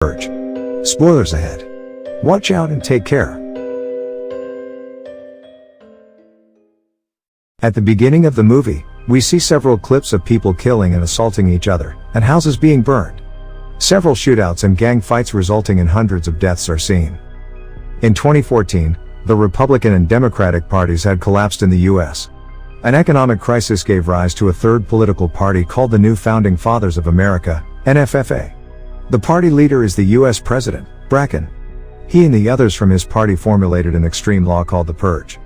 Purge. Spoilers ahead. Watch out and take care. At the beginning of the movie, we see several clips of people killing and assaulting each other, and houses being burned. Several shootouts and gang fights resulting in hundreds of deaths are seen. In 2014, the Republican and Democratic parties had collapsed in the U.S. An economic crisis gave rise to a third political party called the New Founding Fathers of America, NFFA. The party leader is the U.S. President, Bracken. He and the others from his party formulated an extreme law called the Purge.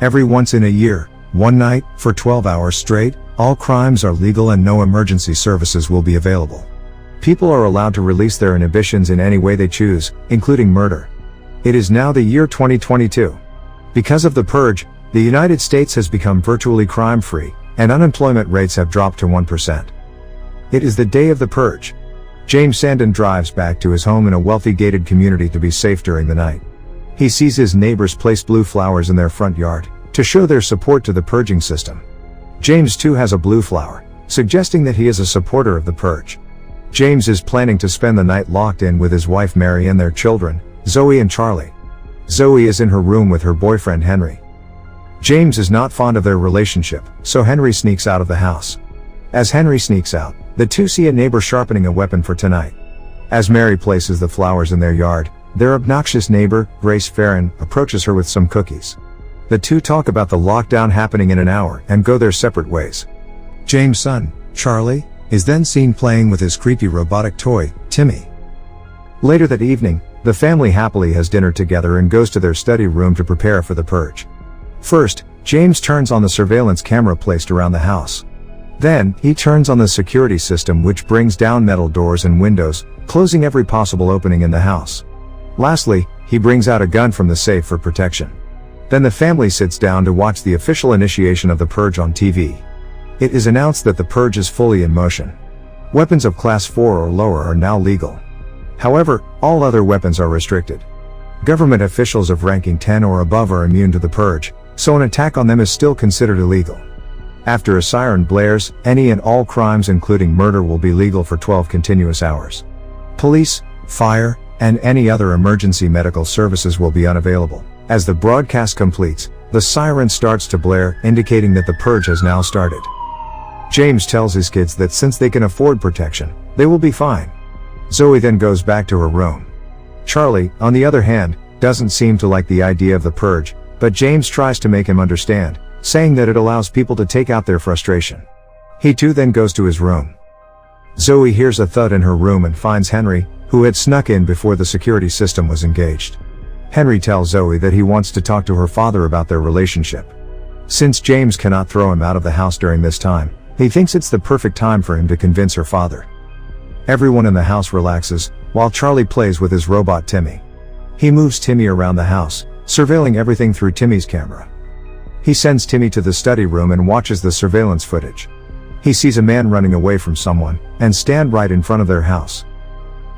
Every once in a year, one night, for 12 hours straight, all crimes are legal and no emergency services will be available. People are allowed to release their inhibitions in any way they choose, including murder. It is now the year 2022. Because of the Purge, the United States has become virtually crime-free, and unemployment rates have dropped to 1%. It is the day of the Purge. James Sandin drives back to his home in a wealthy gated community to be safe during the night. He sees his neighbors place blue flowers in their front yard, to show their support to the purging system. James too has a blue flower, suggesting that he is a supporter of the Purge. James is planning to spend the night locked in with his wife Mary and their children, Zoe and Charlie. Zoe is in her room with her boyfriend Henry. James is not fond of their relationship, so Henry sneaks out of the house. As Henry sneaks out, the two see a neighbor sharpening a weapon for tonight. As Mary places the flowers in their yard, their obnoxious neighbor, Grace Farron, approaches her with some cookies. The two talk about the lockdown happening in an hour and go their separate ways. James' son, Charlie, is then seen playing with his creepy robotic toy, Timmy. Later that evening, the family happily has dinner together and goes to their study room to prepare for the Purge. First, James turns on the surveillance camera placed around the house. Then, he turns on the security system which brings down metal doors and windows, closing every possible opening in the house. Lastly, he brings out a gun from the safe for protection. Then the family sits down to watch the official initiation of the Purge on TV. It is announced that the Purge is fully in motion. Weapons of Class 4 or lower are now legal. However, all other weapons are restricted. Government officials of ranking 10 or above are immune to the Purge, so an attack on them is still considered illegal. After a siren blares, any and all crimes including murder will be legal for 12 continuous hours. Police, fire, and any other emergency medical services will be unavailable. As the broadcast completes, the siren starts to blare, indicating that the Purge has now started. James tells his kids that since they can afford protection, they will be fine. Zoe then goes back to her room. Charlie, on the other hand, doesn't seem to like the idea of the Purge, but James tries to make him understand, saying that it allows people to take out their frustration. He too then goes to his room. Zoe hears a thud in her room and finds Henry, who had snuck in before the security system was engaged. Henry tells Zoe that he wants to talk to her father about their relationship. Since James cannot throw him out of the house during this time, he thinks it's the perfect time for him to convince her father. Everyone in the house relaxes, while Charlie plays with his robot Timmy. He moves Timmy around the house, surveilling everything through Timmy's camera. He sends Timmy to the study room and watches the surveillance footage. He sees a man running away from someone, and stand right in front of their house.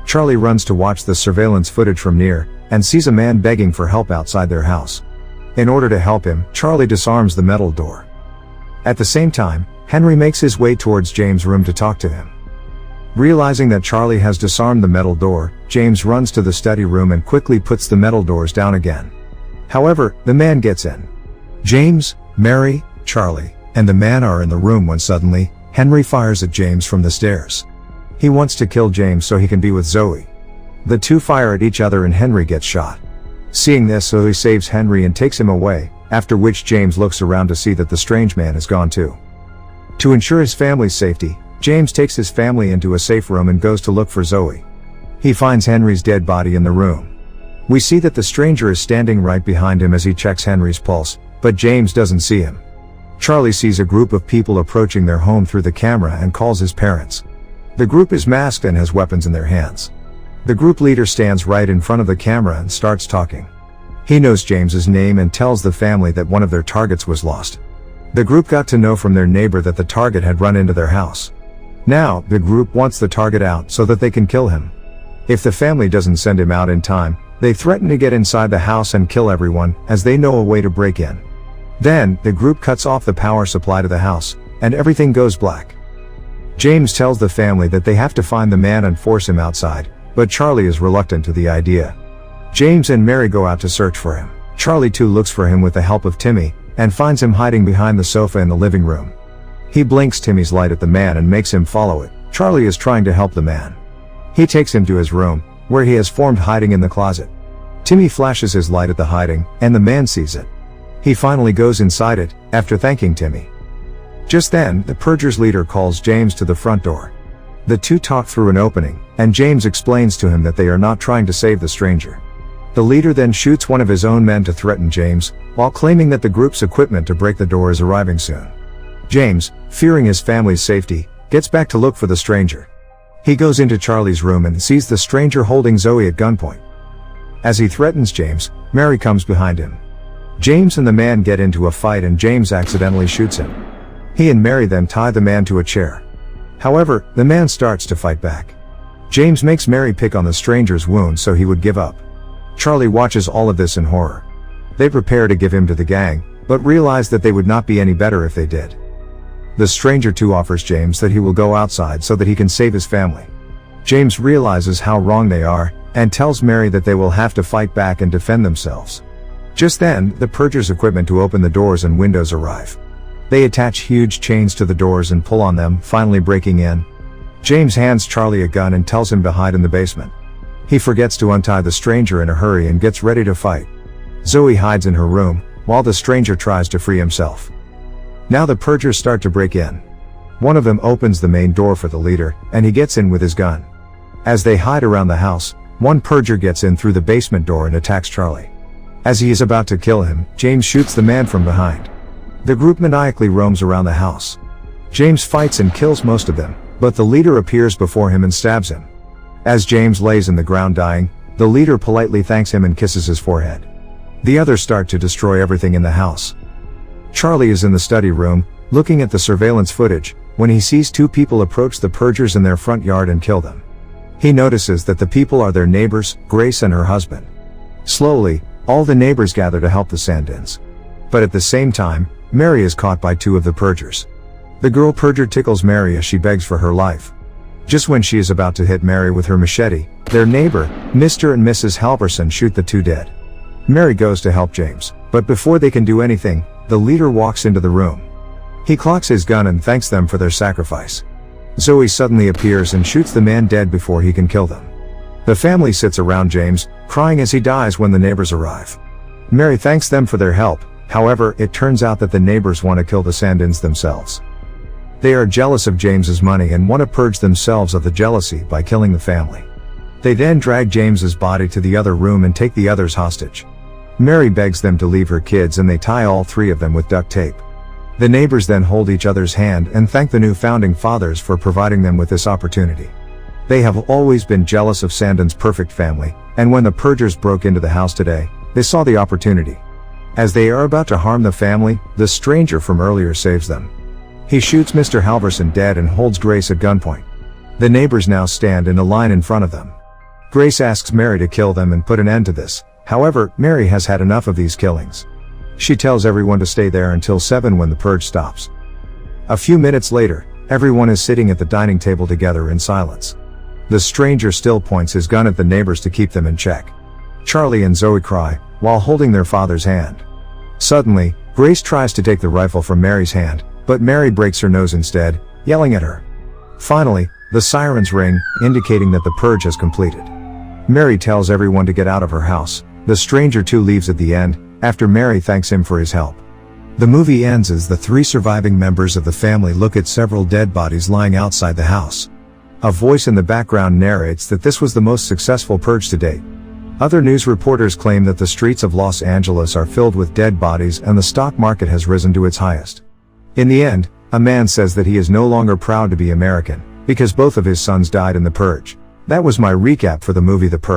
Charlie runs to watch the surveillance footage from near, and sees a man begging for help outside their house. In order to help him, Charlie disarms the metal door. At the same time, Henry makes his way towards James' room to talk to him. Realizing that Charlie has disarmed the metal door, James runs to the study room and quickly puts the metal doors down again. However, the man gets in. James, Mary, Charlie, and the man are in the room when suddenly, Henry fires at James from the stairs. He wants to kill James so he can be with Zoe. The two fire at each other and Henry gets shot. Seeing this, Zoe saves Henry and takes him away, after which James looks around to see that the strange man is gone too. To ensure his family's safety, James takes his family into a safe room and goes to look for Zoe. He finds Henry's dead body in the room. We see that the stranger is standing right behind him as he checks Henry's pulse, but James doesn't see him. Charlie sees a group of people approaching their home through the camera and calls his parents. The group is masked and has weapons in their hands. The group leader stands right in front of the camera and starts talking. He knows James's name and tells the family that one of their targets was lost. The group got to know from their neighbor that the target had run into their house. Now, the group wants the target out so that they can kill him. If the family doesn't send him out in time, they threaten to get inside the house and kill everyone, as they know a way to break in. Then, the group cuts off the power supply to the house, and everything goes black. James tells the family that they have to find the man and force him outside, but Charlie is reluctant to the idea. James and Mary go out to search for him. Charlie too looks for him with the help of Timmy, and finds him hiding behind the sofa in the living room. He blinks Timmy's light at the man and makes him follow it. Charlie is trying to help the man. He takes him to his room, where he has formed hiding in the closet. Timmy flashes his light at the hiding, and the man sees it. He finally goes inside it, after thanking Timmy. Just then, the Purger's leader calls James to the front door. The two talk through an opening, and James explains to him that they are not trying to save the stranger. The leader then shoots one of his own men to threaten James, while claiming that the group's equipment to break the door is arriving soon. James, fearing his family's safety, gets back to look for the stranger. He goes into Charlie's room and sees the stranger holding Zoe at gunpoint. As he threatens James, Mary comes behind him. James and the man get into a fight and James accidentally shoots him. He and Mary then tie the man to a chair. However, the man starts to fight back. James makes Mary pick on the stranger's wound so he would give up. Charlie watches all of this in horror. They prepare to give him to the gang, but realize that they would not be any better if they did. The stranger too offers James that he will go outside so that he can save his family. James realizes how wrong they are, and tells Mary that they will have to fight back and defend themselves. Just then, the Purger's equipment to open the doors and windows arrive. They attach huge chains to the doors and pull on them, finally breaking in. James hands Charlie a gun and tells him to hide in the basement. He forgets to untie the stranger in a hurry and gets ready to fight. Zoe hides in her room, while the stranger tries to free himself. Now the Purgers start to break in. One of them opens the main door for the leader, and he gets in with his gun. As they hide around the house, one Purger gets in through the basement door and attacks Charlie. As he is about to kill him, James shoots the man from behind. The group maniacally roams around the house. James fights and kills most of them, but the leader appears before him and stabs him. As James lays in the ground dying, the leader politely thanks him and kisses his forehead. The others start to destroy everything in the house. Charlie is in the study room, looking at the surveillance footage, when he sees two people approach the Purgers in their front yard and kill them. He notices that the people are their neighbors, Grace and her husband. Slowly, all the neighbors gather to help the Sandins. But at the same time, Mary is caught by two of the Purgers. The girl Purger tickles Mary as she begs for her life. Just when she is about to hit Mary with her machete, their neighbor, Mr. and Mrs. Halverson, shoot the two dead. Mary goes to help James, but before they can do anything, the leader walks into the room. He clocks his gun and thanks them for their sacrifice. Zoe suddenly appears and shoots the man dead before he can kill them. The family sits around James, crying as he dies when the neighbors arrive. Mary thanks them for their help, however, it turns out that the neighbors want to kill the Sandins themselves. They are jealous of James's money and want to purge themselves of the jealousy by killing the family. They then drag James's body to the other room and take the others hostage. Mary begs them to leave her kids and they tie all three of them with duct tape. The neighbors then hold each other's hand and thank the new founding fathers for providing them with this opportunity. They have always been jealous of Sandin's perfect family, and when the Purgers broke into the house today, they saw the opportunity. As they are about to harm the family, the stranger from earlier saves them. He shoots Mr. Halverson dead and holds Grace at gunpoint. The neighbors now stand in a line in front of them. Grace asks Mary to kill them and put an end to this. However, Mary has had enough of these killings. She tells everyone to stay there until 7 when the purge stops. A few minutes later, everyone is sitting at the dining table together in silence. The stranger still points his gun at the neighbors to keep them in check. Charlie and Zoe cry, while holding their father's hand. Suddenly, Grace tries to take the rifle from Mary's hand, but Mary breaks her nose instead, yelling at her. Finally, the sirens ring, indicating that the purge has completed. Mary tells everyone to get out of her house. The stranger too leaves at the end, after Mary thanks him for his help. The movie ends as the 3 surviving members of the family look at several dead bodies lying outside the house. A voice in the background narrates that this was the most successful purge to date. Other news reporters claim that the streets of Los Angeles are filled with dead bodies and the stock market has risen to its highest. In the end, a man says that he is no longer proud to be American, because both of his sons died in the purge. That was my recap for the movie The Purge.